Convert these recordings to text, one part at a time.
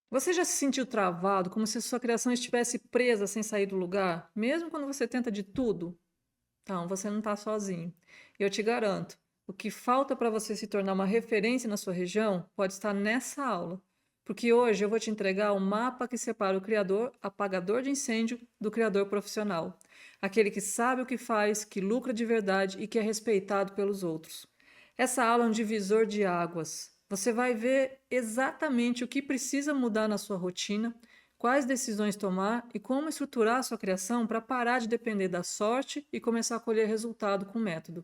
Você já se sentiu travado, como se a sua criação estivesse presa sem sair do lugar, mesmo quando você tenta de tudo? Então, você não está sozinho. E eu te garanto, o que falta para você se tornar uma referência na sua região pode estar nessa aula. Porque hoje eu vou te entregar o mapa que separa o criador, apagador de incêndio, do criador profissional. Aquele que sabe o que faz, que lucra de verdade e que é respeitado pelos outros. Essa aula é um divisor de águas. Você vai ver exatamente o que precisa mudar na sua rotina, quais decisões tomar e como estruturar a sua criação para parar de depender da sorte e começar a colher resultado com método.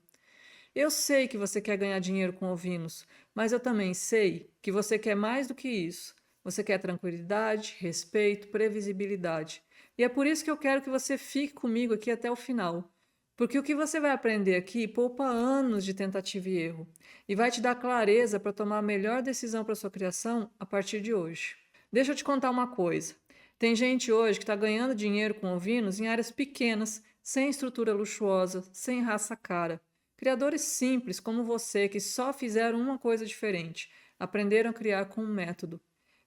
Eu sei que você quer ganhar dinheiro com ovinos, mas eu também sei que você quer mais do que isso. Você quer tranquilidade, respeito, previsibilidade. E é por isso que eu quero que você fique comigo aqui até o final. Porque o que você vai aprender aqui poupa anos de tentativa e erro e vai te dar clareza para tomar a melhor decisão para sua criação a partir de hoje. Deixa eu te contar uma coisa. Tem gente hoje que está ganhando dinheiro com ovinos em áreas pequenas, sem estrutura luxuosa, sem raça cara. Criadores simples como você que só fizeram uma coisa diferente, aprenderam a criar com um método.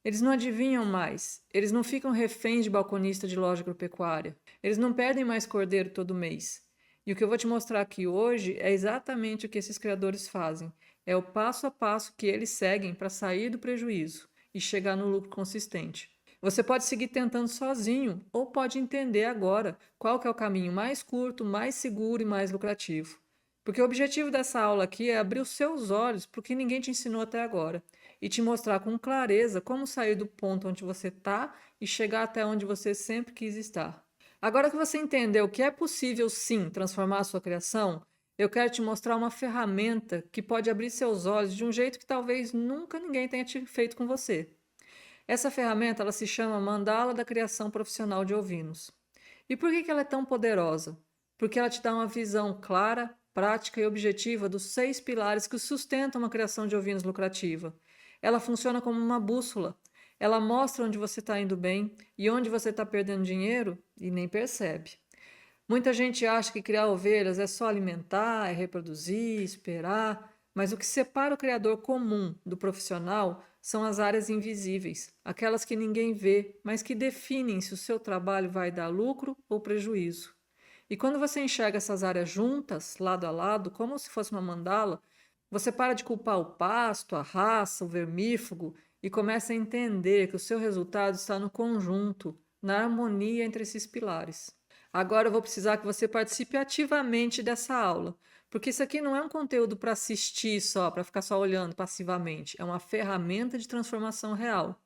Eles não adivinham mais, eles não ficam reféns de balconista de loja agropecuária, eles não perdem mais cordeiro todo mês. E o que eu vou te mostrar aqui hoje é exatamente o que esses criadores fazem. É o passo a passo que eles seguem para sair do prejuízo e chegar no lucro consistente. Você pode seguir tentando sozinho ou pode entender agora qual que é o caminho mais curto, mais seguro e mais lucrativo. Porque o objetivo dessa aula aqui é abrir os seus olhos para o que ninguém te ensinou até agora e te mostrar com clareza como sair do ponto onde você está e chegar até onde você sempre quis estar. Agora que você entendeu que é possível sim transformar a sua criação, eu quero te mostrar uma ferramenta que pode abrir seus olhos de um jeito que talvez nunca ninguém tenha feito com você. Essa ferramenta ela se chama Mandala da Criação Profissional de Ovinos. E por que ela é tão poderosa? Porque ela te dá uma visão clara, prática e objetiva dos 6 pilares que sustentam uma criação de ovinos lucrativa. Ela funciona como uma bússola. Ela mostra onde você está indo bem e onde você está perdendo dinheiro e nem percebe. Muita gente acha que criar ovelhas é só alimentar, é reproduzir, esperar, mas o que separa o criador comum do profissional são as áreas invisíveis, aquelas que ninguém vê, mas que definem se o seu trabalho vai dar lucro ou prejuízo. E quando você enxerga essas áreas juntas, lado a lado, como se fosse uma mandala, você para de culpar o pasto, a raça, o vermífugo e começa a entender que o seu resultado está no conjunto, na harmonia entre esses pilares. Agora eu vou precisar que você participe ativamente dessa aula, porque isso aqui não é um conteúdo para assistir só, para ficar só olhando passivamente, é uma ferramenta de transformação real.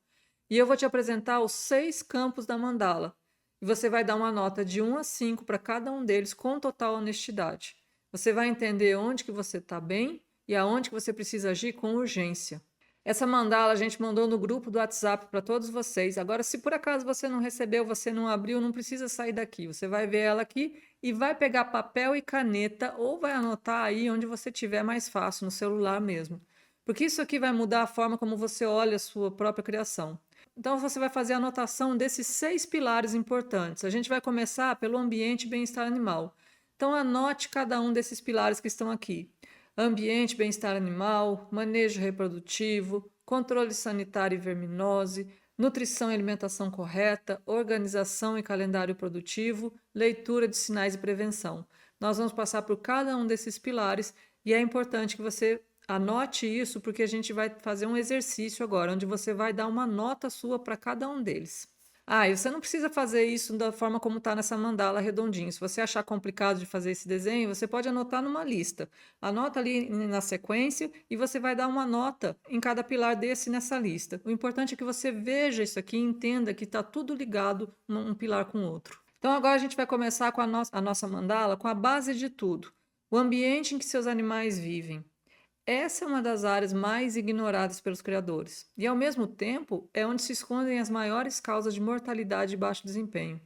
E eu vou te apresentar os 6 campos da mandala. E você vai dar uma nota de 1 a 5 para cada um deles com total honestidade. Você vai entender onde que você está bem e aonde que você precisa agir com urgência. Essa mandala a gente mandou no grupo do WhatsApp para todos vocês. Agora, se por acaso você não recebeu, você não abriu, não precisa sair daqui. Você vai ver ela aqui e vai pegar papel e caneta ou vai anotar aí onde você tiver mais fácil, no celular mesmo. Porque isso aqui vai mudar a forma como você olha a sua própria criação. Então, você vai fazer a anotação desses 6 pilares importantes. A gente vai começar pelo ambiente e bem-estar animal. Então, anote cada um desses pilares que estão aqui: ambiente, bem-estar animal, manejo reprodutivo, controle sanitário e verminose, nutrição e alimentação correta, organização e calendário produtivo, leitura de sinais e prevenção. Nós vamos passar por cada um desses pilares e é importante que você anote isso porque a gente vai fazer um exercício agora, onde você vai dar uma nota sua para cada um deles. Ah, e você não precisa fazer isso da forma como está nessa mandala redondinho. Se você achar complicado de fazer esse desenho, você pode anotar numa lista. Anota ali na sequência e você vai dar uma nota em cada pilar desse nessa lista. O importante é que você veja isso aqui e entenda que está tudo ligado um pilar com o outro. Então agora a gente vai começar com a nossa mandala com a base de tudo. O ambiente em que seus animais vivem. Essa é uma das áreas mais ignoradas pelos criadores, e ao mesmo tempo é onde se escondem as maiores causas de mortalidade e baixo desempenho.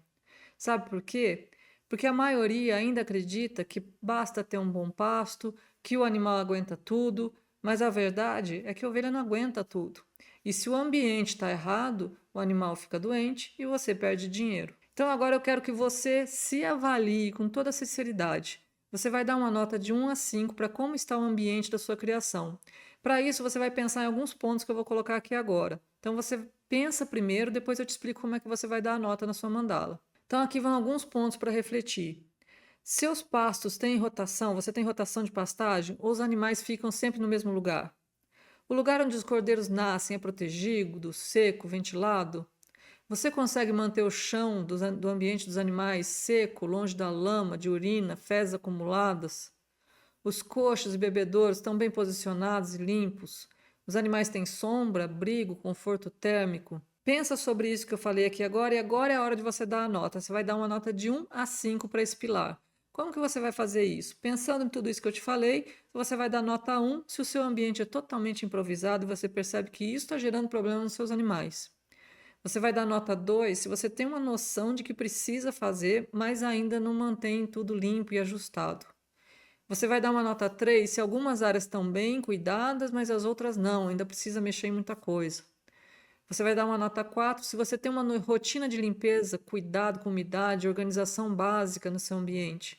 Sabe por quê? Porque a maioria ainda acredita que basta ter um bom pasto, que o animal aguenta tudo, mas a verdade é que a ovelha não aguenta tudo. E se o ambiente está errado, o animal fica doente e você perde dinheiro. Então agora eu quero que você se avalie com toda sinceridade. Você vai dar uma nota de 1 a 5 para como está o ambiente da sua criação. Para isso, você vai pensar em alguns pontos que eu vou colocar aqui agora. Então, você pensa primeiro, depois eu te explico como é que você vai dar a nota na sua mandala. Então aqui vão alguns pontos para refletir. Seus pastos têm rotação? Você tem rotação de pastagem? Ou os animais ficam sempre no mesmo lugar? O lugar onde os cordeiros nascem é protegido, seco, ventilado? Você consegue manter o chão do ambiente dos animais seco, longe da lama, de urina, fezes acumuladas? Os coxos e bebedouros estão bem posicionados e limpos? Os animais têm sombra, abrigo, conforto térmico? Pensa sobre isso que eu falei aqui agora, e agora é a hora de você dar a nota. Você vai dar uma nota de 1 a 5 para esse pilar. Como que você vai fazer isso? Pensando em tudo isso que eu te falei, você vai dar nota 1 se o seu ambiente é totalmente improvisado e você percebe que isso está gerando problema nos seus animais. Você vai dar nota 2 se você tem uma noção de que precisa fazer, mas ainda não mantém tudo limpo e ajustado. Você vai dar uma nota 3 se algumas áreas estão bem cuidadas, mas as outras não, ainda precisa mexer em muita coisa. Você vai dar uma nota 4 se você tem uma rotina de limpeza, cuidado com umidade, organização básica no seu ambiente.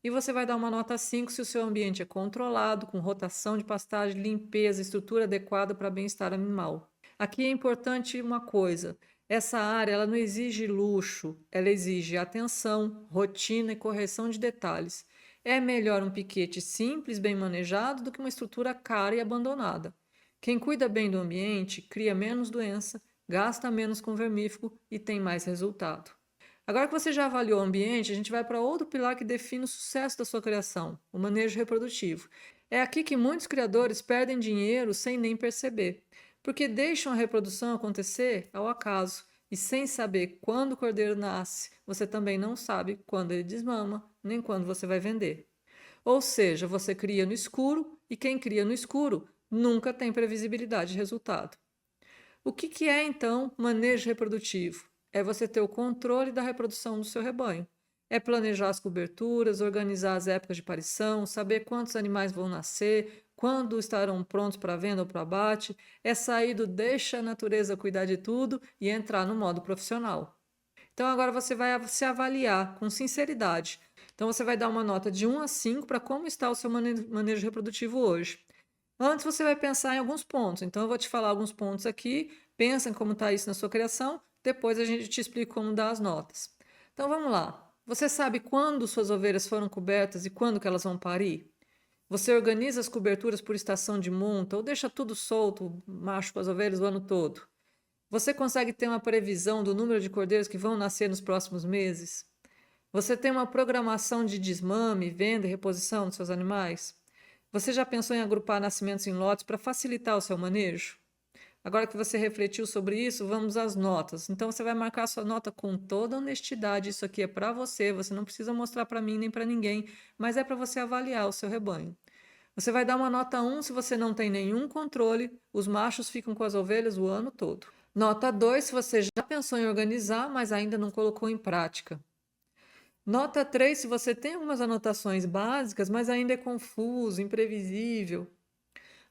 E você vai dar uma nota 5 se o seu ambiente é controlado, com rotação de pastagem, limpeza, estrutura adequada para bem-estar animal. Aqui é importante uma coisa: essa área ela não exige luxo, ela exige atenção, rotina e correção de detalhes. É melhor um piquete simples, bem manejado, do que uma estrutura cara e abandonada. Quem cuida bem do ambiente cria menos doença, gasta menos com vermífugo e tem mais resultado. Agora que você já avaliou o ambiente, a gente vai para outro pilar que define o sucesso da sua criação, o manejo reprodutivo. É aqui que muitos criadores perdem dinheiro sem nem perceber, porque deixam a reprodução acontecer ao acaso e sem saber quando o cordeiro nasce, você também não sabe quando ele desmama, nem quando você vai vender. Ou seja, você cria no escuro e quem cria no escuro nunca tem previsibilidade de resultado. O que é então manejo reprodutivo? É você ter o controle da reprodução do seu rebanho. É planejar as coberturas, organizar as épocas de parição, saber quantos animais vão nascer, quando estarão prontos para venda ou para abate. É sair do deixa a natureza cuidar de tudo e entrar no modo profissional. Então agora você vai se avaliar com sinceridade. Então você vai dar uma nota de 1 a 5 para como está o seu manejo reprodutivo hoje. Antes você vai pensar em alguns pontos, então eu vou te falar alguns pontos aqui, pensa em como está isso na sua criação, depois a gente te explica como dar as notas. Então vamos lá. Você sabe quando suas ovelhas foram cobertas e quando que elas vão parir? Você organiza as coberturas por estação de monta ou deixa tudo solto, macho com as ovelhas o ano todo? Você consegue ter uma previsão do número de cordeiros que vão nascer nos próximos meses? Você tem uma programação de desmame, venda e reposição dos seus animais? Você já pensou em agrupar nascimentos em lotes para facilitar o seu manejo? Agora que você refletiu sobre isso, vamos às notas. Então você vai marcar a sua nota com toda honestidade. Isso aqui é para você, você não precisa mostrar para mim nem para ninguém, mas é para você avaliar o seu rebanho. Você vai dar uma nota 1 se você não tem nenhum controle, os machos ficam com as ovelhas o ano todo. Nota 2 se você já pensou em organizar, mas ainda não colocou em prática. Nota 3 se você tem algumas anotações básicas, mas ainda é confuso, imprevisível.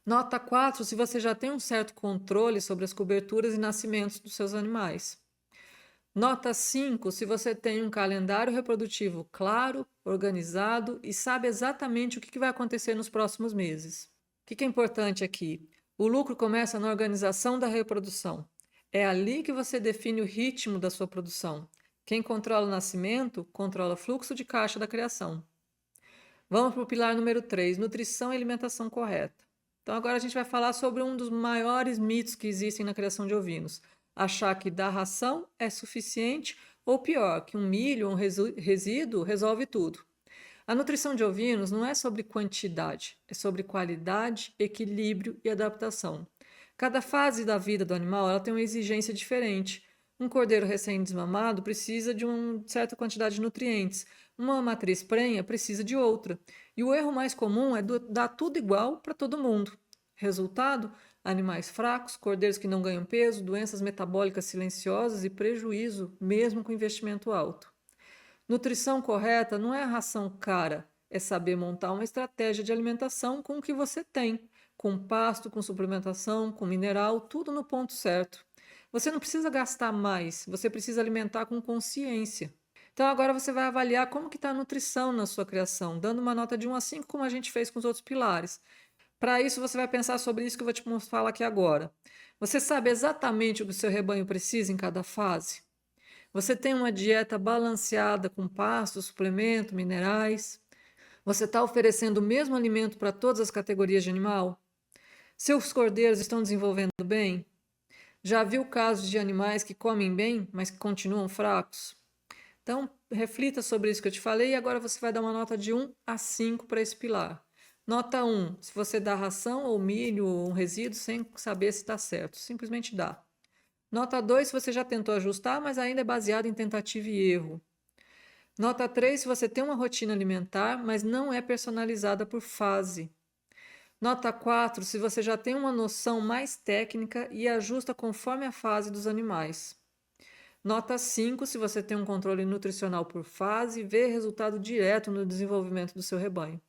Nota 4 se você já tem um certo controle sobre as coberturas e nascimentos dos seus animais. Nota 5 se você tem um calendário reprodutivo claro, organizado e sabe exatamente o que vai acontecer nos próximos meses. O que é importante aqui? O lucro começa na organização da reprodução. É ali que você define o ritmo da sua produção. Quem controla o nascimento, controla o fluxo de caixa da criação. Vamos para o pilar número 3, nutrição e alimentação correta. Então agora a gente vai falar sobre um dos maiores mitos que existem na criação de ovinos. Achar que dar ração é suficiente ou pior, que um milho ou um resíduo resolve tudo. A nutrição de ovinos não é sobre quantidade, é sobre qualidade, equilíbrio e adaptação. Cada fase da vida do animal ela tem uma exigência diferente. Um cordeiro recém-desmamado precisa de uma certa quantidade de nutrientes. Uma matriz prenha precisa de outra. E o erro mais comum é dar tudo igual para todo mundo. Resultado: animais fracos, cordeiros que não ganham peso, doenças metabólicas silenciosas e prejuízo, mesmo com investimento alto. Nutrição correta não é a ração cara, é saber montar uma estratégia de alimentação com o que você tem, com pasto, com suplementação, com mineral, tudo no ponto certo. Você não precisa gastar mais, você precisa alimentar com consciência. Então agora você vai avaliar como que está a nutrição na sua criação, dando uma nota de 1 a 5, como a gente fez com os outros pilares. Para isso, você vai pensar sobre isso que eu vou te falar aqui agora. Você sabe exatamente o que o seu rebanho precisa em cada fase? Você tem uma dieta balanceada com pasto, suplemento, minerais? Você está oferecendo o mesmo alimento para todas as categorias de animal? Seus cordeiros estão desenvolvendo bem? Já viu casos de animais que comem bem, mas que continuam fracos? Então, reflita sobre isso que eu te falei e agora você vai dar uma nota de 1 a 5 para esse pilar. Nota 1, se você dá ração ou milho ou um resíduo sem saber se está certo, simplesmente dá. Nota 2, se você já tentou ajustar, mas ainda é baseado em tentativa e erro. Nota 3, se você tem uma rotina alimentar, mas não é personalizada por fase. Nota 4, se você já tem uma noção mais técnica e ajusta conforme a fase dos animais. Nota 5, se você tem um controle nutricional por fase e vê resultado direto no desenvolvimento do seu rebanho.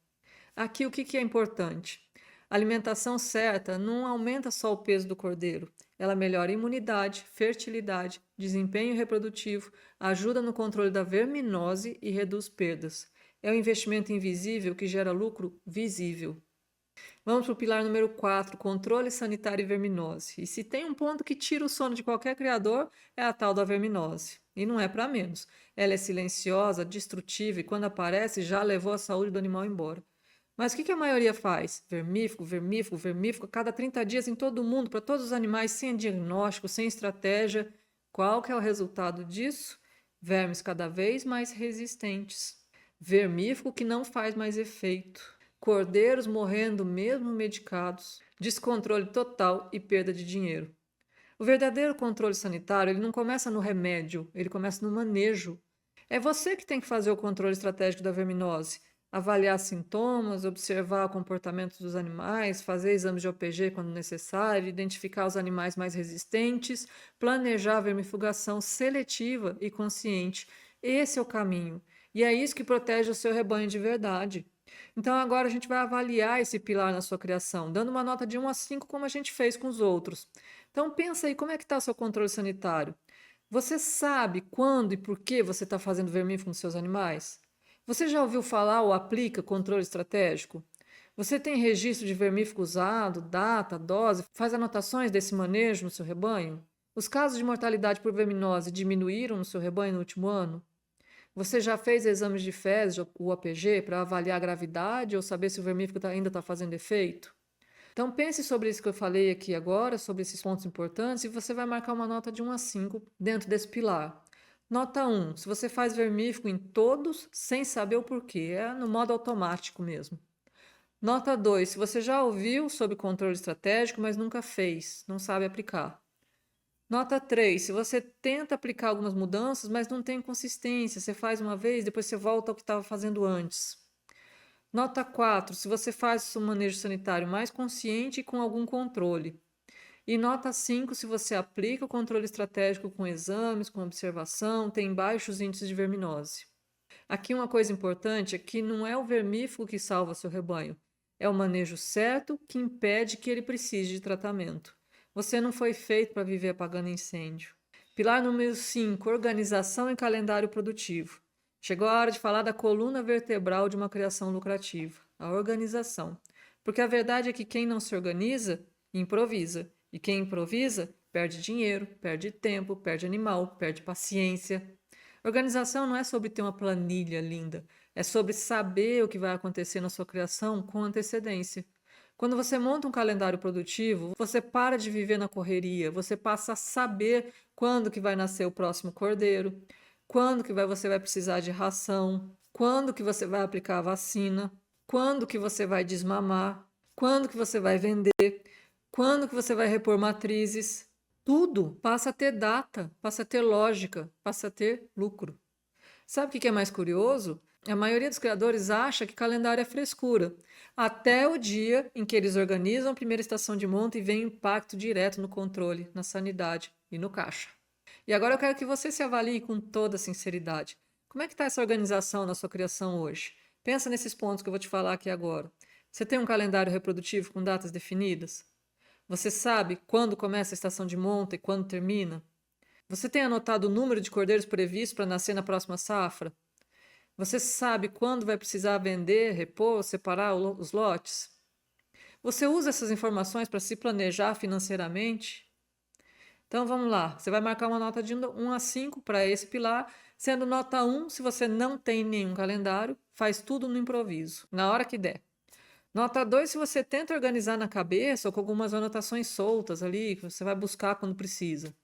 Aqui o que é importante? A alimentação certa não aumenta só o peso do cordeiro, ela melhora a imunidade, fertilidade, desempenho reprodutivo, ajuda no controle da verminose e reduz perdas. É um investimento invisível que gera lucro visível. Vamos para o pilar número 4, controle sanitário e verminose. E se tem um ponto que tira o sono de qualquer criador, é a tal da verminose. E não é para menos. Ela é silenciosa, destrutiva e quando aparece já levou a saúde do animal embora. Mas o que a maioria faz? Vermífugo, vermífugo, vermífugo, a cada 30 dias em todo mundo, para todos os animais, sem diagnóstico, sem estratégia. Qual que é o resultado disso? Vermes cada vez mais resistentes. Vermífugo que não faz mais efeito. Cordeiros morrendo mesmo medicados. Descontrole total e perda de dinheiro. O verdadeiro controle sanitário, ele não começa no remédio, ele começa no manejo. É você que tem que fazer o controle estratégico da verminose. Avaliar sintomas, observar o comportamento dos animais, fazer exames de OPG quando necessário, identificar os animais mais resistentes, planejar a vermifugação seletiva e consciente. Esse é o caminho. E é isso que protege o seu rebanho de verdade. Então agora a gente vai avaliar esse pilar na sua criação, dando uma nota de 1 a 5, como a gente fez com os outros. Então pensa aí, como é que está o seu controle sanitário? Você sabe quando e por que você está fazendo vermífugo nos seus animais? Você já ouviu falar ou aplica controle estratégico? Você tem registro de vermífugo usado, data, dose, faz anotações desse manejo no seu rebanho? Os casos de mortalidade por verminose diminuíram no seu rebanho no último ano? Você já fez exames de fezes, o APG, para avaliar a gravidade ou saber se o vermífugo ainda está fazendo efeito? Então pense sobre isso que eu falei aqui agora, sobre esses pontos importantes, e você vai marcar uma nota de 1 a 5 dentro desse pilar. Nota 1, se você faz vermífugo em todos sem saber o porquê, é no modo automático mesmo. Nota 2, se você já ouviu sobre controle estratégico, mas nunca fez, não sabe aplicar. Nota 3, se você tenta aplicar algumas mudanças, mas não tem consistência, você faz uma vez, depois você volta ao que estava fazendo antes. Nota 4, se você faz o manejo sanitário mais consciente e com algum controle. E nota 5, se você aplica o controle estratégico com exames, com observação, tem baixos índices de verminose. Aqui uma coisa importante é que não é o vermífugo que salva seu rebanho, é o manejo certo que impede que ele precise de tratamento. Você não foi feito para viver apagando incêndio. Pilar número 5, organização e calendário produtivo. Chegou a hora de falar da coluna vertebral de uma criação lucrativa, a organização. Porque a verdade é que quem não se organiza, improvisa. E quem improvisa, perde dinheiro, perde tempo, perde animal, perde paciência. Organização não é sobre ter uma planilha linda, é sobre saber o que vai acontecer na sua criação com antecedência. Quando você monta um calendário produtivo, você para de viver na correria, você passa a saber quando que vai nascer o próximo cordeiro, quando que você vai precisar de ração, quando que você vai aplicar a vacina, quando que você vai desmamar, quando que você vai vender, quando que você vai repor matrizes. Tudo passa a ter data, passa a ter lógica, passa a ter lucro. Sabe o que é mais curioso? A maioria dos criadores acha que calendário é frescura, até o dia em que eles organizam a primeira estação de monta e vem impacto direto no controle, na sanidade e no caixa. E agora eu quero que você se avalie com toda sinceridade. Como é que está essa organização na sua criação hoje? Pensa nesses pontos que eu vou te falar aqui agora. Você tem um calendário reprodutivo com datas definidas? Você sabe quando começa a estação de monta e quando termina? Você tem anotado o número de cordeiros previstos para nascer na próxima safra? Você sabe quando vai precisar vender, repor, separar os lotes? Você usa essas informações para se planejar financeiramente? Então vamos lá, você vai marcar uma nota de 1 a 5 para esse pilar, sendo nota 1 se você não tem nenhum calendário, faz tudo no improviso, na hora que der. Nota 2 se você tenta organizar na cabeça ou com algumas anotações soltas ali, que você vai buscar quando precisa.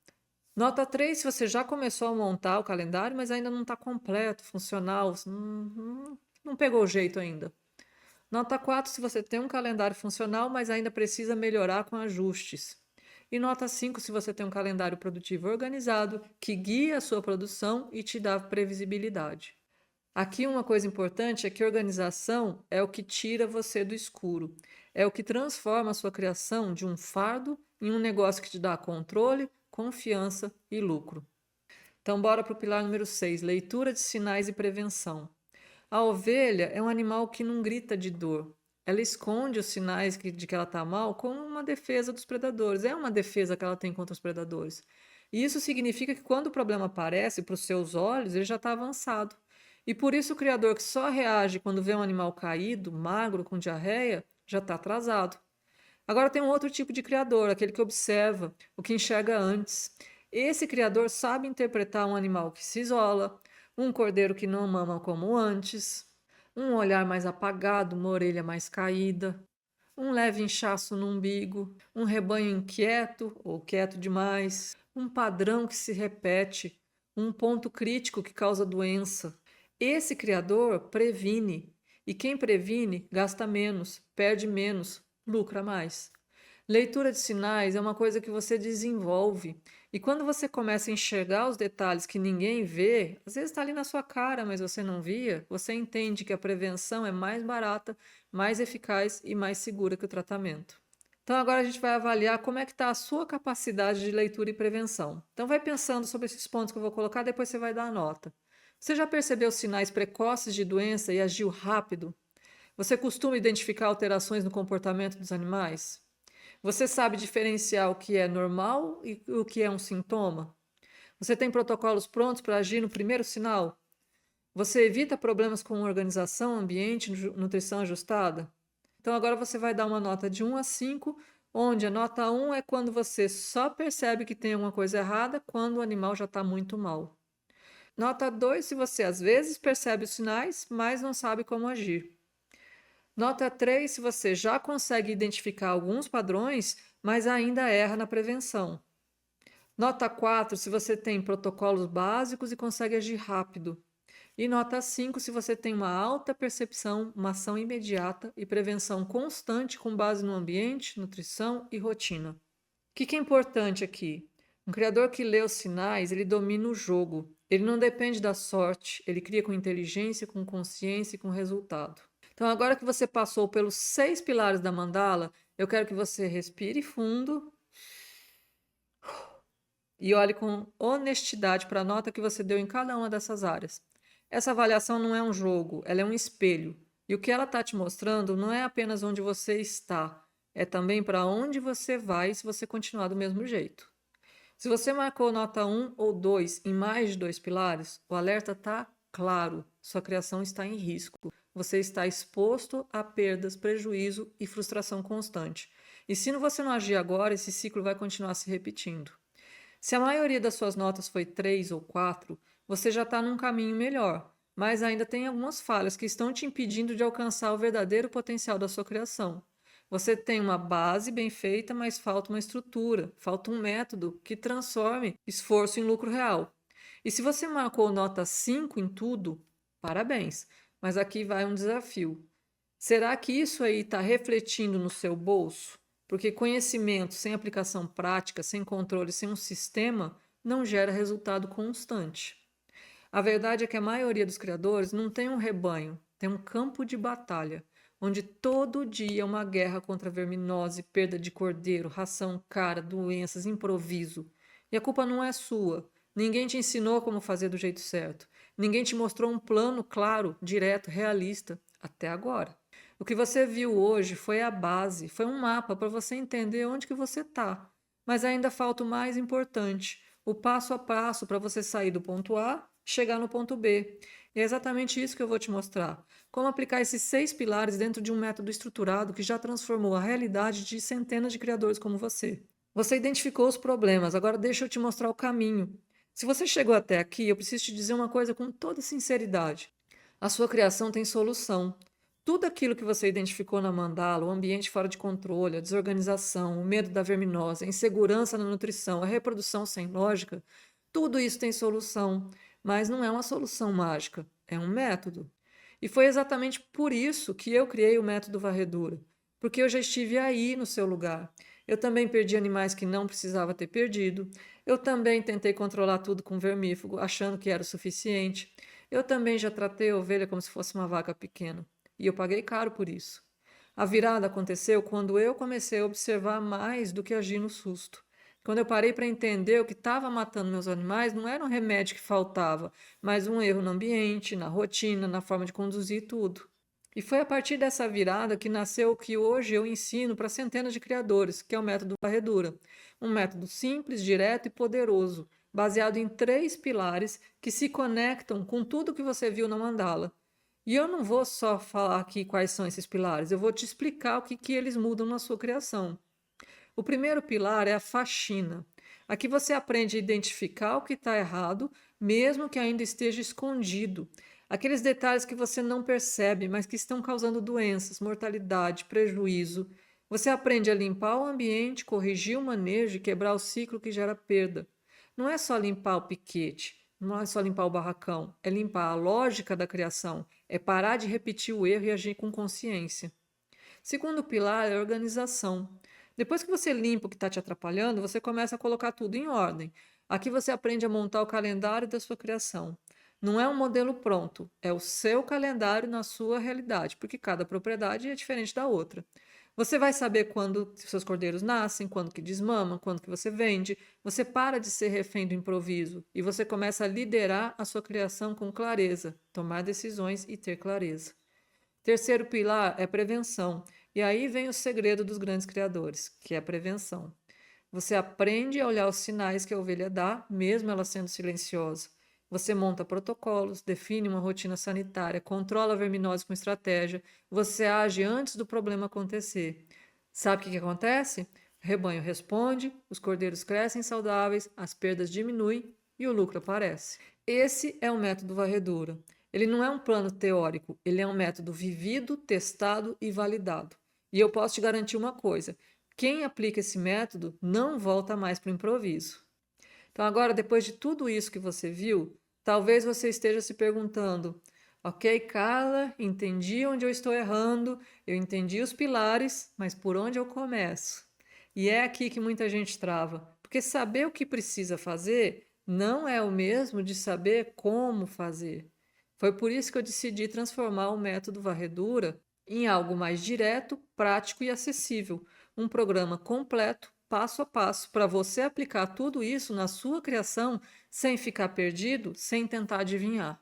Nota 3 se você já começou a montar o calendário, mas ainda não está completo, funcional, não pegou o jeito ainda. Nota 4 se você tem um calendário funcional, mas ainda precisa melhorar com ajustes. E nota 5 se você tem um calendário produtivo organizado, que guia a sua produção e te dá previsibilidade. Aqui uma coisa importante é que organização é o que tira você do escuro, é o que transforma a sua criação de um fardo em um negócio que te dá controle, confiança e lucro. Então, bora para o pilar número 6, leitura de sinais e prevenção. A ovelha é um animal que não grita de dor. Ela esconde os sinais de que ela está mal como uma defesa dos predadores. É uma defesa que ela tem contra os predadores. E isso significa que quando o problema aparece para os seus olhos, ele já está avançado. E por isso o criador que só reage quando vê um animal caído, magro, com diarreia, já está atrasado. Agora tem um outro tipo de criador, aquele que observa, o que enxerga antes. Esse criador sabe interpretar um animal que se isola, um cordeiro que não mama como antes, um olhar mais apagado, uma orelha mais caída, um leve inchaço no umbigo, um rebanho inquieto ou quieto demais, um padrão que se repete, um ponto crítico que causa doença. Esse criador previne, e quem previne gasta menos, perde menos, lucra mais. Leitura de sinais é uma coisa que você desenvolve. E quando você começa a enxergar os detalhes que ninguém vê, às vezes está ali na sua cara, mas você não via, você entende que a prevenção é mais barata, mais eficaz e mais segura que o tratamento. Então agora a gente vai avaliar como é que está a sua capacidade de leitura e prevenção. Então vai pensando sobre esses pontos que eu vou colocar, depois você vai dar a nota. Você já percebeu sinais precoces de doença e agiu rápido? Você costuma identificar alterações no comportamento dos animais? Você sabe diferenciar o que é normal e o que é um sintoma? Você tem protocolos prontos para agir no primeiro sinal? Você evita problemas com organização, ambiente, nutrição ajustada? Então agora você vai dar uma nota de 1 a 5, onde a nota 1 é quando você só percebe que tem alguma coisa errada quando o animal já está muito mal. Nota 2 se você às vezes percebe os sinais, mas não sabe como agir. Nota 3 se você já consegue identificar alguns padrões, mas ainda erra na prevenção. Nota 4 se você tem protocolos básicos e consegue agir rápido. E nota 5 se você tem uma alta percepção, uma ação imediata e prevenção constante com base no ambiente, nutrição e rotina. O que é importante aqui? Um criador que lê os sinais, ele domina o jogo. Ele não depende da sorte, ele cria com inteligência, com consciência e com resultado. Então, agora que você passou pelos 6 pilares da mandala, eu quero que você respire fundo e olhe com honestidade para a nota que você deu em cada uma dessas áreas. Essa avaliação não é um jogo, ela é um espelho. E o que ela está te mostrando não é apenas onde você está, é também para onde você vai se você continuar do mesmo jeito. Se você marcou nota 1 ou 2 em mais de 2 pilares, o alerta está claro, sua criação está em risco. Você está exposto a perdas, prejuízo e frustração constante. E se você não agir agora, esse ciclo vai continuar se repetindo. Se a maioria das suas notas foi 3 ou 4, você já está num caminho melhor, mas ainda tem algumas falhas que estão te impedindo de alcançar o verdadeiro potencial da sua criação. Você tem uma base bem feita, mas falta uma estrutura, falta um método que transforme esforço em lucro real. E se você marcou nota 5 em tudo, parabéns, mas aqui vai um desafio. Será que isso aí está refletindo no seu bolso? Porque conhecimento sem aplicação prática, sem controle, sem um sistema, não gera resultado constante. A verdade é que a maioria dos criadores não tem um rebanho, tem um campo de batalha, onde todo dia é uma guerra contra verminose, perda de cordeiro, ração cara, doenças, improviso. E a culpa não é sua. Ninguém te ensinou como fazer do jeito certo. Ninguém te mostrou um plano claro, direto, realista, até agora. O que você viu hoje foi a base, foi um mapa para você entender onde que você está. Mas ainda falta o mais importante, o passo a passo para você sair do ponto A e chegar no ponto B. E é exatamente isso que eu vou te mostrar. Como aplicar esses 6 pilares dentro de um método estruturado que já transformou a realidade de centenas de criadores como você. Você identificou os problemas, agora deixa eu te mostrar o caminho. Se você chegou até aqui, eu preciso te dizer uma coisa com toda sinceridade. A sua criação tem solução. Tudo aquilo que você identificou na mandala, o ambiente fora de controle, a desorganização, o medo da verminose, a insegurança na nutrição, a reprodução sem lógica, tudo isso tem solução, mas não é uma solução mágica, é um método. E foi exatamente por isso que eu criei o método varredura, porque eu já estive aí no seu lugar. Eu também perdi animais que não precisava ter perdido. Eu também tentei controlar tudo com vermífugo, achando que era o suficiente. Eu também já tratei a ovelha como se fosse uma vaca pequena. E eu paguei caro por isso. A virada aconteceu quando eu comecei a observar mais do que agir no susto. Quando eu parei para entender o que estava matando meus animais, não era um remédio que faltava, mas um erro no ambiente, na rotina, na forma de conduzir tudo. E foi a partir dessa virada que nasceu o que hoje eu ensino para centenas de criadores, que é o método varredura. Um método simples, direto e poderoso, baseado em 3 pilares que se conectam com tudo que você viu na mandala. E eu não vou só falar aqui quais são esses pilares, eu vou te explicar o que eles mudam na sua criação. O primeiro pilar é a faxina. Aqui você aprende a identificar o que está errado, mesmo que ainda esteja escondido. Aqueles detalhes que você não percebe, mas que estão causando doenças, mortalidade, prejuízo. Você aprende a limpar o ambiente, corrigir o manejo e quebrar o ciclo que gera perda. Não é só limpar o piquete, não é só limpar o barracão, é limpar a lógica da criação, é parar de repetir o erro e agir com consciência. Segundo pilar é a organização. Depois que você limpa o que está te atrapalhando, você começa a colocar tudo em ordem. Aqui você aprende a montar o calendário da sua criação. Não é um modelo pronto, é o seu calendário na sua realidade, porque cada propriedade é diferente da outra. Você vai saber quando seus cordeiros nascem, quando que desmamam, quando que você vende. Você para de ser refém do improviso e você começa a liderar a sua criação com clareza, tomar decisões e ter clareza. Terceiro pilar é prevenção. E aí vem o segredo dos grandes criadores, que é a prevenção. Você aprende a olhar os sinais que a ovelha dá, mesmo ela sendo silenciosa. Você monta protocolos, define uma rotina sanitária, controla a verminose com estratégia. Você age antes do problema acontecer. Sabe o que acontece? O rebanho responde, os cordeiros crescem saudáveis, as perdas diminuem e o lucro aparece. Esse é o método varredura. Ele não é um plano teórico, ele é um método vivido, testado e validado. E eu posso te garantir uma coisa: quem aplica esse método não volta mais para o improviso. Então, agora, depois de tudo isso que você viu, talvez você esteja se perguntando: ok, Carla, entendi onde eu estou errando, eu entendi os pilares, mas por onde eu começo? E é aqui que muita gente trava, porque saber o que precisa fazer não é o mesmo de saber como fazer. Foi por isso que eu decidi transformar o método varredura em algo mais direto, prático e acessível. Um programa completo, passo a passo, para você aplicar tudo isso na sua criação sem ficar perdido, sem tentar adivinhar.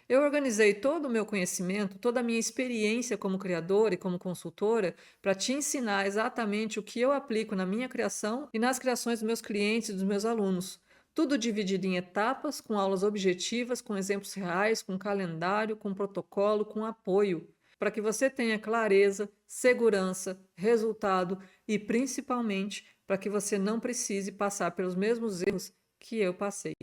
Eu organizei todo o meu conhecimento, toda a minha experiência como criadora e como consultora para te ensinar exatamente o que eu aplico na minha criação e nas criações dos meus clientes e dos meus alunos. Tudo dividido em etapas, com aulas objetivas, com exemplos reais, com calendário, com protocolo, com apoio, para que você tenha clareza, segurança, resultado e principalmente para que você não precise passar pelos mesmos erros que eu passei.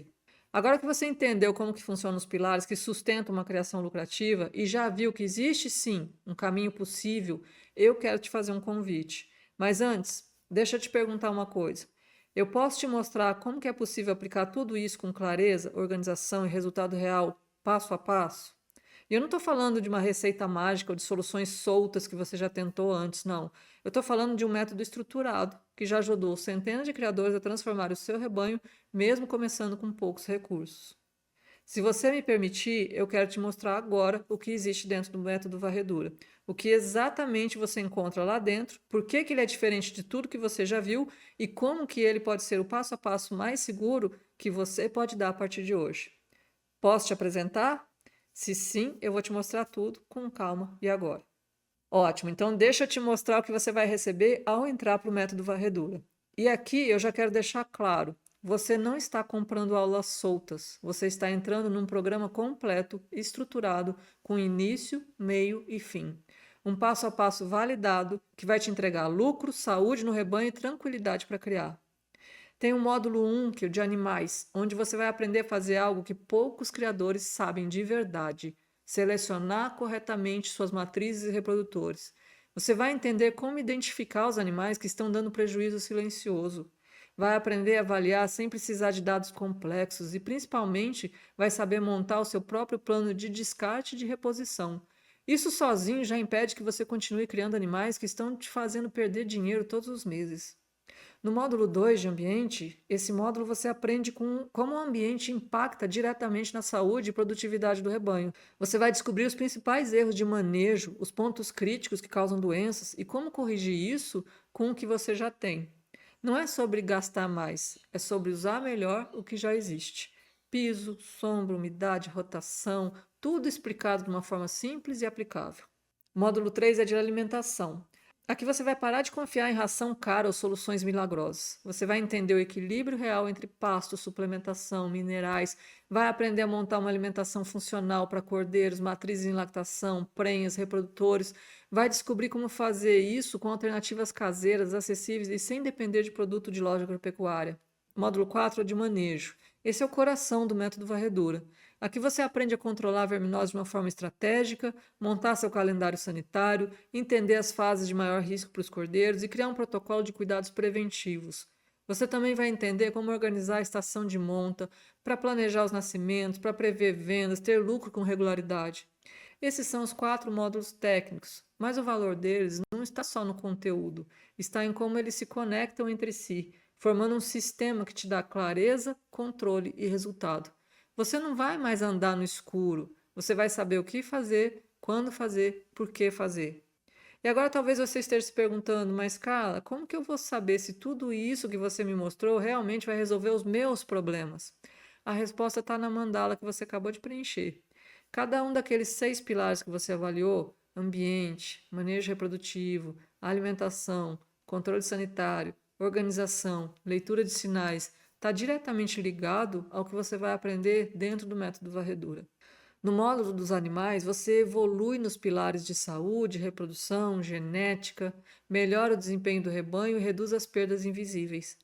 Agora que você entendeu como que funcionam os pilares que sustentam uma criação lucrativa e já viu que existe sim um caminho possível, eu quero te fazer um convite. Mas antes, deixa eu te perguntar uma coisa. Eu posso te mostrar como que é possível aplicar tudo isso com clareza, organização e resultado real, passo a passo? E eu não estou falando de uma receita mágica ou de soluções soltas que você já tentou antes, não. Eu estou falando de um método estruturado que já ajudou centenas de criadores a transformar o seu rebanho, mesmo começando com poucos recursos. Se você me permitir, eu quero te mostrar agora o que existe dentro do método varredura. O que exatamente você encontra lá dentro, por que ele é diferente de tudo que você já viu e como que ele pode ser o passo a passo mais seguro que você pode dar a partir de hoje. Posso te apresentar? Se sim, eu vou te mostrar tudo com calma e agora. Ótimo, então deixa eu te mostrar o que você vai receber ao entrar para o método varredura. E aqui eu já quero deixar claro, você não está comprando aulas soltas, você está entrando num programa completo, estruturado, com início, meio e fim. Um passo a passo validado que vai te entregar lucro, saúde no rebanho e tranquilidade para criar. Tem o módulo 1, que é o de animais, onde você vai aprender a fazer algo que poucos criadores sabem de verdade: selecionar corretamente suas matrizes e reprodutores. Você vai entender como identificar os animais que estão dando prejuízo silencioso. Vai aprender a avaliar sem precisar de dados complexos e, principalmente, vai saber montar o seu próprio plano de descarte e de reposição. Isso sozinho já impede que você continue criando animais que estão te fazendo perder dinheiro todos os meses. No módulo 2 de ambiente, esse módulo você aprende como o ambiente impacta diretamente na saúde e produtividade do rebanho. Você vai descobrir os principais erros de manejo, os pontos críticos que causam doenças e como corrigir isso com o que você já tem. Não é sobre gastar mais, é sobre usar melhor o que já existe. Piso, sombra, umidade, rotação, tudo explicado de uma forma simples e aplicável. Módulo 3 é de alimentação. Aqui você vai parar de confiar em ração cara ou soluções milagrosas. Você vai entender o equilíbrio real entre pasto, suplementação, minerais, vai aprender a montar uma alimentação funcional para cordeiros, matrizes em lactação, prenhas, reprodutores, vai descobrir como fazer isso com alternativas caseiras, acessíveis e sem depender de produto de loja agropecuária. Módulo 4 é de manejo. Esse é o coração do método varredura. Aqui você aprende a controlar a verminose de uma forma estratégica, montar seu calendário sanitário, entender as fases de maior risco para os cordeiros e criar um protocolo de cuidados preventivos. Você também vai entender como organizar a estação de monta, para planejar os nascimentos, para prever vendas, ter lucro com regularidade. Esses são os 4 módulos técnicos, mas o valor deles não está só no conteúdo, está em como eles se conectam entre si, formando um sistema que te dá clareza, controle e resultado. Você não vai mais andar no escuro, você vai saber o que fazer, quando fazer, por que fazer. E agora talvez você esteja se perguntando, mas Carla, como que eu vou saber se tudo isso que você me mostrou realmente vai resolver os meus problemas? A resposta está na mandala que você acabou de preencher. Cada um daqueles 6 pilares que você avaliou, ambiente, manejo reprodutivo, alimentação, controle sanitário, organização, leitura de sinais, está diretamente ligado ao que você vai aprender dentro do método varredura. No módulo dos animais, você evolui nos pilares de saúde, reprodução, genética, melhora o desempenho do rebanho e reduz as perdas invisíveis.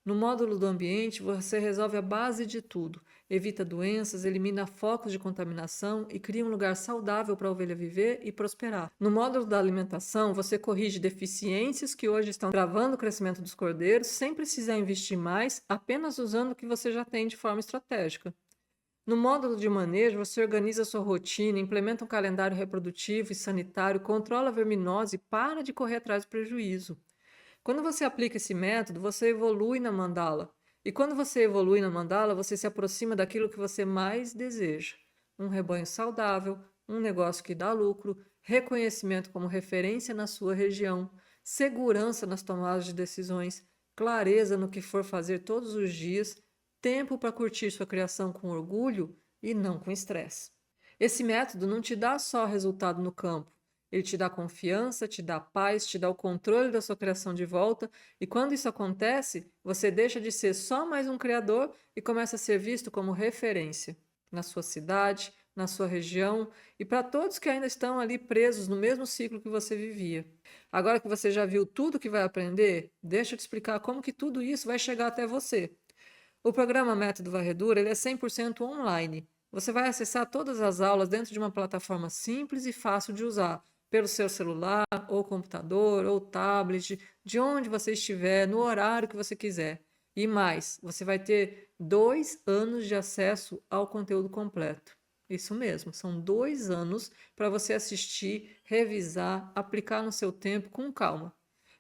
No módulo do ambiente, você resolve a base de tudo, evita doenças, elimina focos de contaminação e cria um lugar saudável para a ovelha viver e prosperar. No módulo da alimentação, você corrige deficiências que hoje estão travando o crescimento dos cordeiros sem precisar investir mais, apenas usando o que você já tem de forma estratégica. No módulo de manejo, você organiza sua rotina, implementa um calendário reprodutivo e sanitário, controla a verminose e para de correr atrás do prejuízo. Quando você aplica esse método, você evolui na mandala. E quando você evolui na mandala, você se aproxima daquilo que você mais deseja: um rebanho saudável, um negócio que dá lucro, reconhecimento como referência na sua região, segurança nas tomadas de decisões, clareza no que for fazer todos os dias, tempo para curtir sua criação com orgulho e não com estresse. Esse método não te dá só resultado no campo. Ele te dá confiança, te dá paz, te dá o controle da sua criação de volta, e quando isso acontece, você deixa de ser só mais um criador e começa a ser visto como referência na sua cidade, na sua região e para todos que ainda estão ali presos no mesmo ciclo que você vivia. Agora que você já viu tudo que vai aprender, deixa eu te explicar como que tudo isso vai chegar até você. O programa Método Varredura ele é 100% online. Você vai acessar todas as aulas dentro de uma plataforma simples e fácil de usar, pelo seu celular, ou computador, ou tablet, de onde você estiver, no horário que você quiser. E mais, você vai ter 2 anos de acesso ao conteúdo completo. Isso mesmo, são 2 anos para você assistir, revisar, aplicar no seu tempo com calma.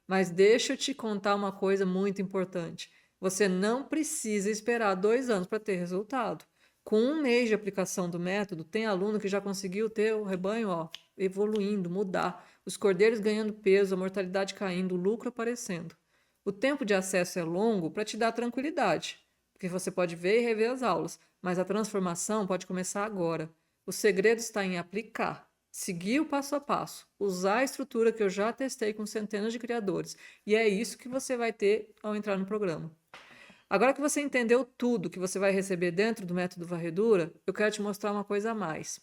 Mas deixa eu te contar uma coisa muito importante. Você não precisa esperar 2 anos para ter resultado. Com 1 mês de aplicação do método, tem aluno que já conseguiu ter o rebanho evoluindo, mudar, os cordeiros ganhando peso, a mortalidade caindo, o lucro aparecendo. O tempo de acesso é longo para te dar tranquilidade, porque você pode ver e rever as aulas, mas a transformação pode começar agora. O segredo está em aplicar, seguir o passo a passo, usar a estrutura que eu já testei com centenas de criadores, e é isso que você vai ter ao entrar no programa. Agora que você entendeu tudo que você vai receber dentro do método varredura, eu quero te mostrar uma coisa a mais.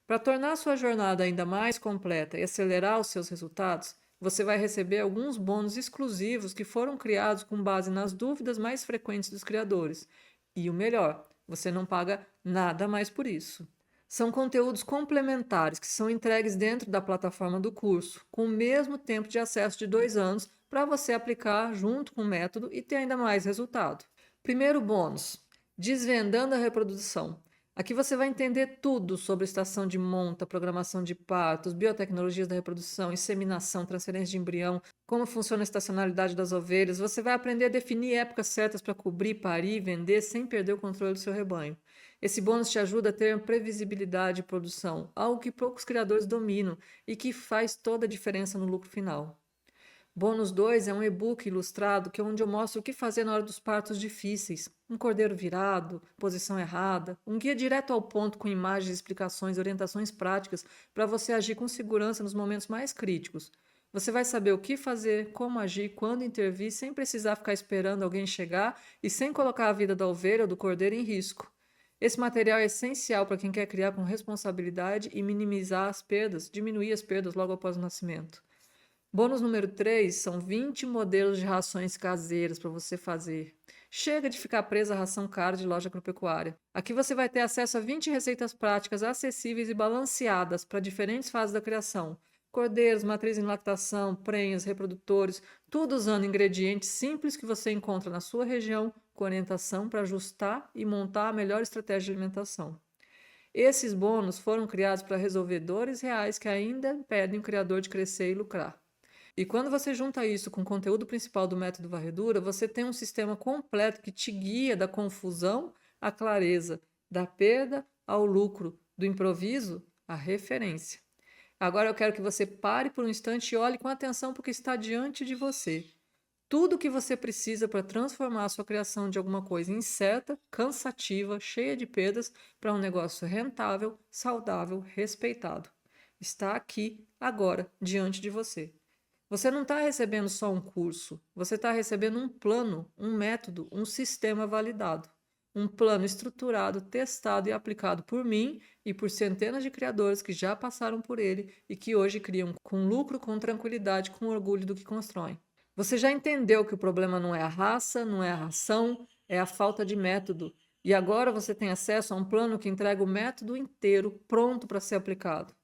Para tornar a sua jornada ainda mais completa e acelerar os seus resultados, você vai receber alguns bônus exclusivos que foram criados com base nas dúvidas mais frequentes dos criadores. E o melhor, você não paga nada mais por isso. São conteúdos complementares que são entregues dentro da plataforma do curso, com o mesmo tempo de acesso de 2 anos para você aplicar junto com o método e ter ainda mais resultado. Primeiro bônus: desvendando a reprodução. Aqui você vai entender tudo sobre estação de monta, programação de partos, biotecnologias da reprodução, inseminação, transferência de embrião, como funciona a estacionalidade das ovelhas. Você vai aprender a definir épocas certas para cobrir, parir e vender sem perder o controle do seu rebanho. Esse bônus te ajuda a ter previsibilidade de produção, algo que poucos criadores dominam e que faz toda a diferença no lucro final. Bônus 2 é um e-book ilustrado que é onde eu mostro o que fazer na hora dos partos difíceis. Um cordeiro virado, posição errada, um guia direto ao ponto com imagens, explicações e orientações práticas para você agir com segurança nos momentos mais críticos. Você vai saber o que fazer, como agir, quando intervir, sem precisar ficar esperando alguém chegar e sem colocar a vida da ovelha ou do cordeiro em risco. Esse material é essencial para quem quer criar com responsabilidade e minimizar as perdas, diminuir as perdas logo após o nascimento. Bônus número 3 são 20 modelos de rações caseiras para você fazer. Chega de ficar presa à ração cara de loja agropecuária. Aqui você vai ter acesso a 20 receitas práticas acessíveis e balanceadas para diferentes fases da criação. Cordeiros, matriz em lactação, prenhas, reprodutores, tudo usando ingredientes simples que você encontra na sua região, com orientação para ajustar e montar a melhor estratégia de alimentação. Esses bônus foram criados para resolver dores reais que ainda impedem o criador de crescer e lucrar. E quando você junta isso com o conteúdo principal do método varredura, você tem um sistema completo que te guia da confusão à clareza, da perda ao lucro, do improviso à referência. Agora eu quero que você pare por um instante e olhe com atenção para o que está diante de você. Tudo o que você precisa para transformar a sua criação de alguma coisa incerta, cansativa, cheia de perdas, para um negócio rentável, saudável, respeitado. Está aqui, agora, diante de você. Você não está recebendo só um curso, você está recebendo um plano, um método, um sistema validado. Um plano estruturado, testado e aplicado por mim e por centenas de criadores que já passaram por ele e que hoje criam com lucro, com tranquilidade, com orgulho do que constroem. Você já entendeu que o problema não é a raça, não é a ração, é a falta de método. E agora você tem acesso a um plano que entrega o método inteiro pronto para ser aplicado.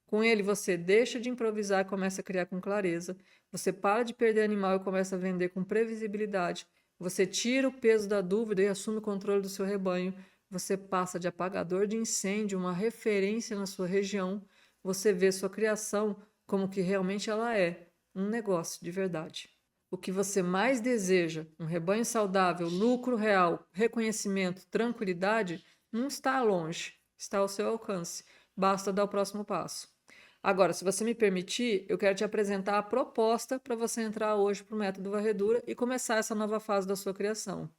Com ele, você deixa de improvisar e começa a criar com clareza. Você para de perder animal e começa a vender com previsibilidade. Você tira o peso da dúvida e assume o controle do seu rebanho. Você passa de apagador de incêndio, uma referência na sua região. Você vê sua criação como que realmente ela é, um negócio de verdade. O que você mais deseja, um rebanho saudável, lucro real, reconhecimento, tranquilidade, não está longe, está ao seu alcance. Basta dar o próximo passo. Agora, se você me permitir, eu quero te apresentar a proposta para você entrar hoje para o método varredura e começar essa nova fase da sua criação.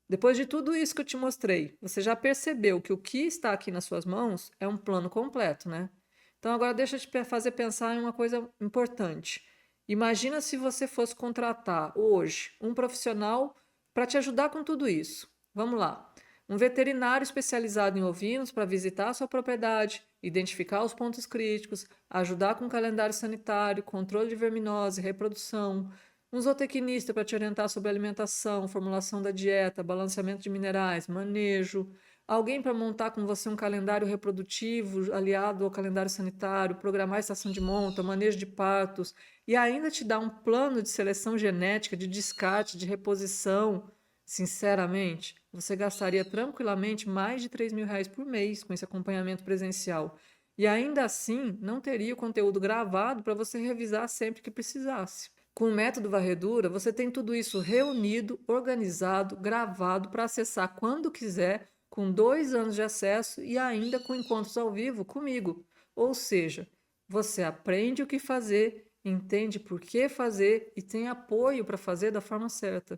Depois de tudo isso que eu te mostrei, você já percebeu que o que está aqui nas suas mãos é um plano completo, né? Então agora deixa eu te fazer pensar em uma coisa importante. Imagina se você fosse contratar hoje um profissional para te ajudar com tudo isso. Vamos lá. Um veterinário especializado em ovinos para visitar a sua propriedade, identificar os pontos críticos, ajudar com o calendário sanitário, controle de verminose, reprodução. Um zootecnista para te orientar sobre alimentação, formulação da dieta, balanceamento de minerais, manejo. Alguém para montar com você um calendário reprodutivo aliado ao calendário sanitário, programar a estação de monta, manejo de partos e ainda te dar um plano de seleção genética, de descarte, de reposição. Sinceramente, você gastaria tranquilamente mais de R$ 3.000 por mês com esse acompanhamento presencial. E ainda assim, não teria o conteúdo gravado para você revisar sempre que precisasse. Com o método varredura, você tem tudo isso reunido, organizado, gravado para acessar quando quiser, com 2 anos de acesso e ainda com encontros ao vivo comigo. Ou seja, você aprende o que fazer, entende por que fazer e tem apoio para fazer da forma certa.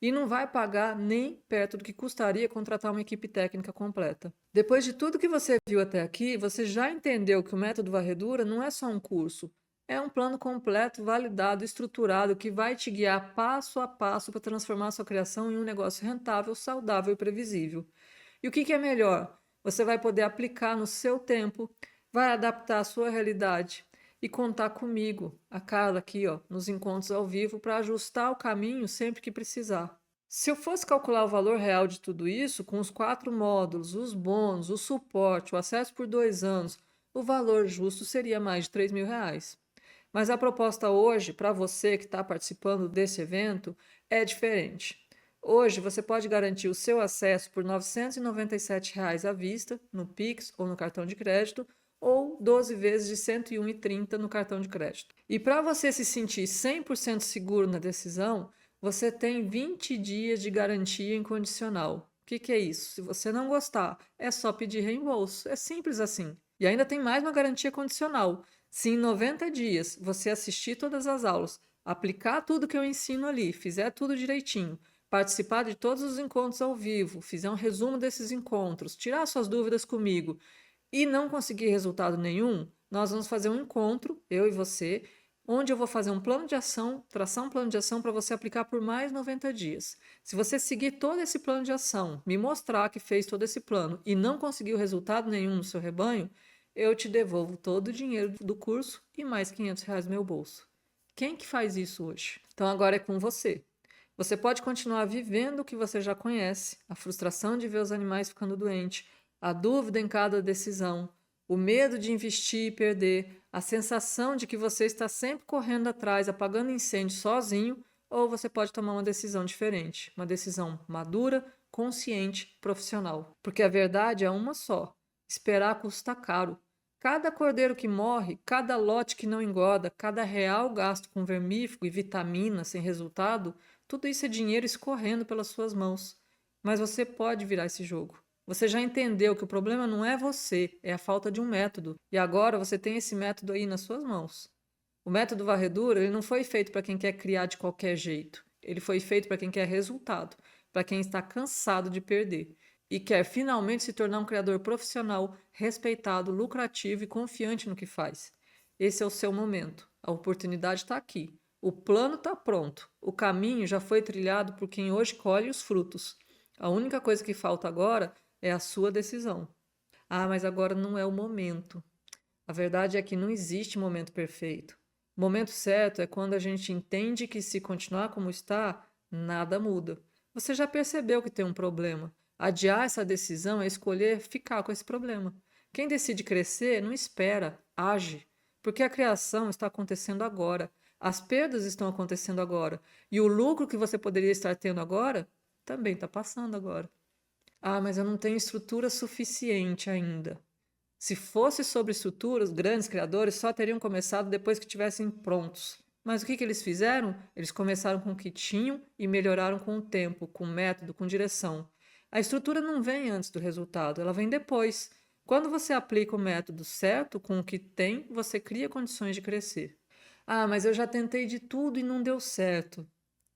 E não vai pagar nem perto do que custaria contratar uma equipe técnica completa. Depois de tudo que você viu até aqui, você já entendeu que o método varredura não é só um curso, é um plano completo, validado, estruturado que vai te guiar passo a passo para transformar sua criação em um negócio rentável, saudável e previsível. E o que é melhor? Você vai poder aplicar no seu tempo, vai adaptar à sua realidade e contar comigo, a Carla aqui, ó, nos encontros ao vivo, para ajustar o caminho sempre que precisar. Se eu fosse calcular o valor real de tudo isso, com os 4 módulos, os bônus, o suporte, o acesso por 2 anos, o valor justo seria mais de R$ 3.000. Mas a proposta hoje, para você que está participando desse evento, é diferente. Hoje você pode garantir o seu acesso por R$ 997 à vista, no Pix ou no cartão de crédito, ou 12 vezes de R$ 101,30 no cartão de crédito. E para você se sentir 100% seguro na decisão, você tem 20 dias de garantia incondicional. O que é isso? Se você não gostar, é só pedir reembolso. É simples assim. E ainda tem mais uma garantia condicional. Se em 90 dias você assistir todas as aulas, aplicar tudo que eu ensino ali, fizer tudo direitinho, participar de todos os encontros ao vivo, fizer um resumo desses encontros, tirar suas dúvidas comigo e não conseguir resultado nenhum, nós vamos fazer um encontro, eu e você, onde eu vou fazer um plano de ação, traçar um plano de ação para você aplicar por mais 90 dias. Se você seguir todo esse plano de ação, me mostrar que fez todo esse plano e não conseguiu resultado nenhum no seu rebanho, eu te devolvo todo o dinheiro do curso e mais R$ 500 no meu bolso. Quem que faz isso hoje? Então agora é com você. Você pode continuar vivendo o que você já conhece, a frustração de ver os animais ficando doentes, a dúvida em cada decisão, o medo de investir e perder, a sensação de que você está sempre correndo atrás, apagando incêndio sozinho, ou você pode tomar uma decisão diferente, uma decisão madura, consciente, profissional. Porque a verdade é uma só: esperar custa caro. Cada cordeiro que morre, cada lote que não engorda, cada real gasto com vermífugo e vitamina sem resultado, tudo isso é dinheiro escorrendo pelas suas mãos. Mas você pode virar esse jogo. Você já entendeu que o problema não é você, é a falta de um método. E agora você tem esse método aí nas suas mãos. O método varredura, ele não foi feito para quem quer criar de qualquer jeito. Ele foi feito para quem quer resultado, para quem está cansado de perder e quer finalmente se tornar um criador profissional, respeitado, lucrativo e confiante no que faz. Esse é o seu momento. A oportunidade está aqui. O plano está pronto. O caminho já foi trilhado por quem hoje colhe os frutos. A única coisa que falta agora é a sua decisão. Ah, mas agora não é o momento. A verdade é que não existe momento perfeito. O momento certo é quando a gente entende que se continuar como está, nada muda. Você já percebeu que tem um problema. Adiar essa decisão é escolher ficar com esse problema. Quem decide crescer não espera, age. Porque a criação está acontecendo agora. As perdas estão acontecendo agora. E o lucro que você poderia estar tendo agora também está passando agora. Ah, mas eu não tenho estrutura suficiente ainda. Se fosse sobre estrutura, os grandes criadores só teriam começado depois que estivessem prontos. Mas o que eles fizeram? Eles começaram com o que tinham e melhoraram com o tempo, com método, com direção. A estrutura não vem antes do resultado, ela vem depois. Quando você aplica o método certo, com o que tem, você cria condições de crescer. Ah, mas eu já tentei de tudo e não deu certo.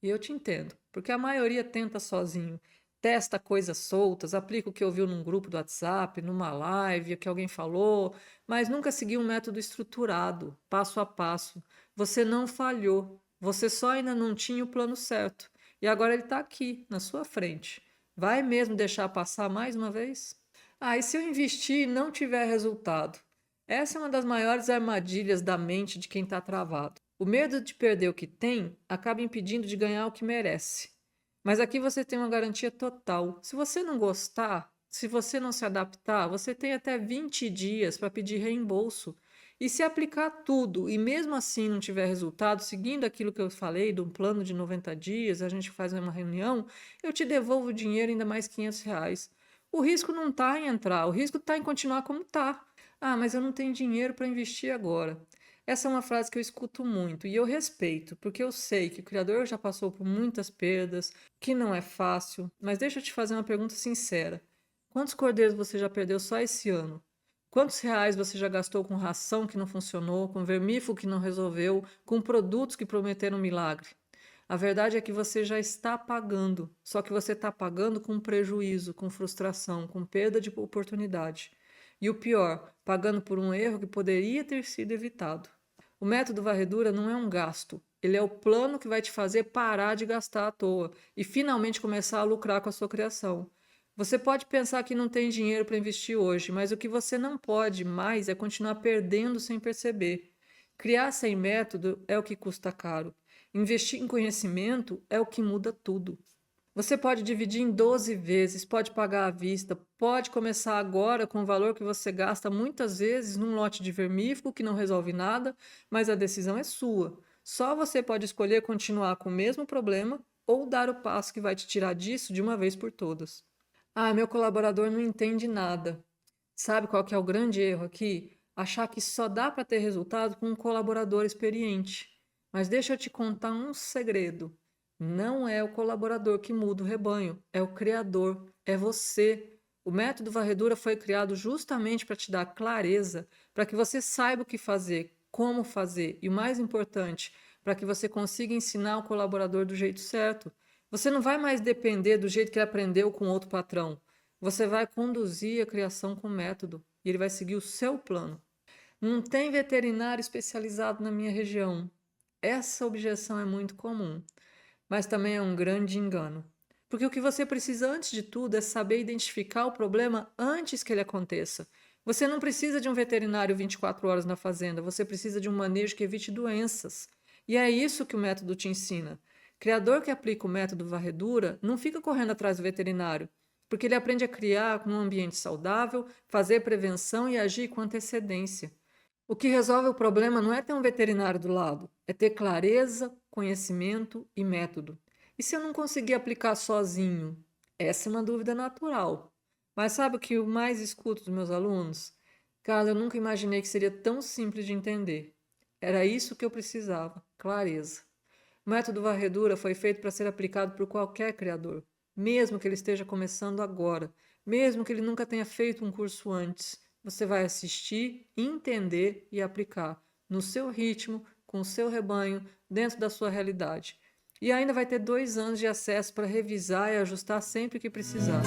E eu te entendo, porque a maioria tenta sozinho. Testa coisas soltas, aplica o que ouviu num grupo do WhatsApp, numa live, o que alguém falou, mas nunca seguiu um método estruturado, passo a passo. Você não falhou, você só ainda não tinha o plano certo. E agora ele está aqui, na sua frente. Vai mesmo deixar passar mais uma vez? Ah, e se eu investir e não tiver resultado? Essa é uma das maiores armadilhas da mente de quem está travado. O medo de perder o que tem acaba impedindo de ganhar o que merece. Mas aqui você tem uma garantia total. Se você não gostar, se você não se adaptar, você tem até 20 dias para pedir reembolso. E se aplicar tudo e mesmo assim não tiver resultado, seguindo aquilo que eu falei, de um plano de 90 dias, a gente faz uma reunião, eu te devolvo o dinheiro, ainda mais R$ 500. O risco não está em entrar, o risco está em continuar como está. Ah, mas eu não tenho dinheiro para investir agora. Essa é uma frase que eu escuto muito e eu respeito, porque eu sei que o criador já passou por muitas perdas, que não é fácil, mas deixa eu te fazer uma pergunta sincera. Quantos cordeiros você já perdeu só esse ano? Quantos reais você já gastou com ração que não funcionou, com vermífugo que não resolveu, com produtos que prometeram milagre? A verdade é que você já está pagando, só que você está pagando com prejuízo, com frustração, com perda de oportunidade. E o pior, pagando por um erro que poderia ter sido evitado. O método varredura não é um gasto, ele é o plano que vai te fazer parar de gastar à toa e finalmente começar a lucrar com a sua criação. Você pode pensar que não tem dinheiro para investir hoje, mas o que você não pode mais é continuar perdendo sem perceber. Criar sem método é o que custa caro. Investir em conhecimento é o que muda tudo. Você pode dividir em 12 vezes, pode pagar à vista, pode começar agora com o valor que você gasta muitas vezes num lote de vermífugo que não resolve nada, mas a decisão é sua. Só você pode escolher continuar com o mesmo problema ou dar o passo que vai te tirar disso de uma vez por todas. Ah, meu colaborador não entende nada. Sabe qual que é o grande erro aqui? Achar que só dá para ter resultado com um colaborador experiente. Mas deixa eu te contar um segredo. Não é o colaborador que muda o rebanho, é o criador, é você. O método varredura foi criado justamente para te dar clareza, para que você saiba o que fazer, como fazer e, o mais importante, para que você consiga ensinar o colaborador do jeito certo. Você não vai mais depender do jeito que ele aprendeu com outro patrão. Você vai conduzir a criação com método e ele vai seguir o seu plano. Não tem veterinário especializado na minha região. Essa objeção é muito comum, mas também é um grande engano. Porque o que você precisa antes de tudo é saber identificar o problema antes que ele aconteça. Você não precisa de um veterinário 24 horas na fazenda, você precisa de um manejo que evite doenças. E é isso que o método te ensina. Criador que aplica o método varredura não fica correndo atrás do veterinário, porque ele aprende a criar num ambiente saudável, fazer prevenção e agir com antecedência. O que resolve o problema não é ter um veterinário do lado, é ter clareza, conhecimento e método. E se eu não conseguir aplicar sozinho? Essa é uma dúvida natural. Mas sabe o que eu mais escuto dos meus alunos? Carla, eu nunca imaginei que seria tão simples de entender. Era isso que eu precisava, clareza. O método varredura foi feito para ser aplicado por qualquer criador, mesmo que ele esteja começando agora, mesmo que ele nunca tenha feito um curso antes. Você vai assistir, entender e aplicar no seu ritmo, com o seu rebanho, dentro da sua realidade. E ainda vai ter 2 anos de acesso para revisar e ajustar sempre que precisar.